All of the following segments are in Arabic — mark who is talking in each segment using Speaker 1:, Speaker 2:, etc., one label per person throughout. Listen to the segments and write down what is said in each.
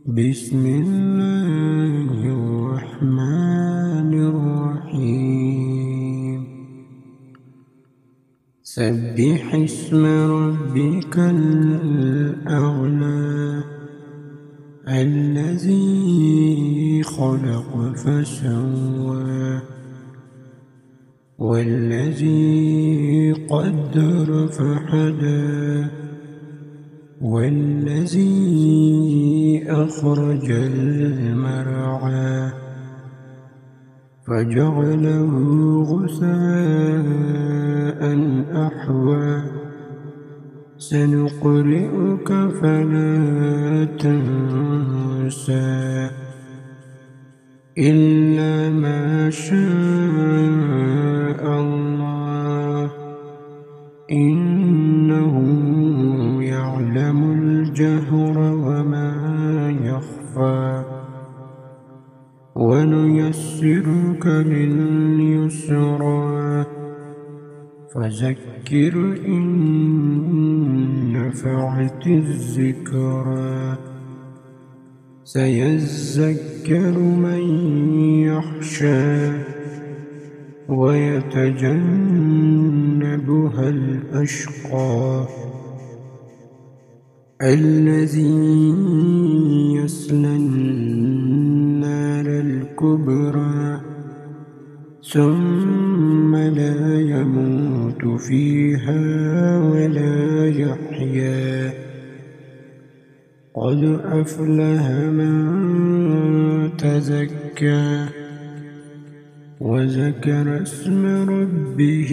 Speaker 1: بسم الله الرحمن الرحيم سبح اسم ربك الأعلى الذي خلق فسوى والذي قدر فهدى والذي أخرج المرعى فجعله غثاء أحوى سنقرئك فلا تنسى إلا ما شاء الله إنه يعلم الجهر وما يخفى ونيسرك لليسرى فذكر إن نفعت الذكرى سيذكر من يخشى ويتجنبها الأشقى الذي يصلى النار الكبرى ثم لا يموت فيها ولا يحيا قد أفلح من تزكى وذكر اسم ربه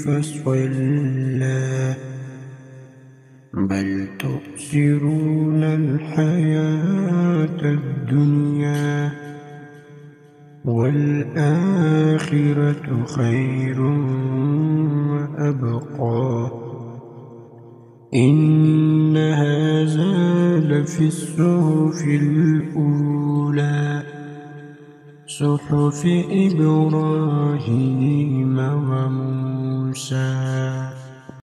Speaker 1: فصلى بل تؤثرون الحياة الدنيا والآخرة خير وأبقى إن هذا لفي الصحف الأولى صحف إبراهيم وموسى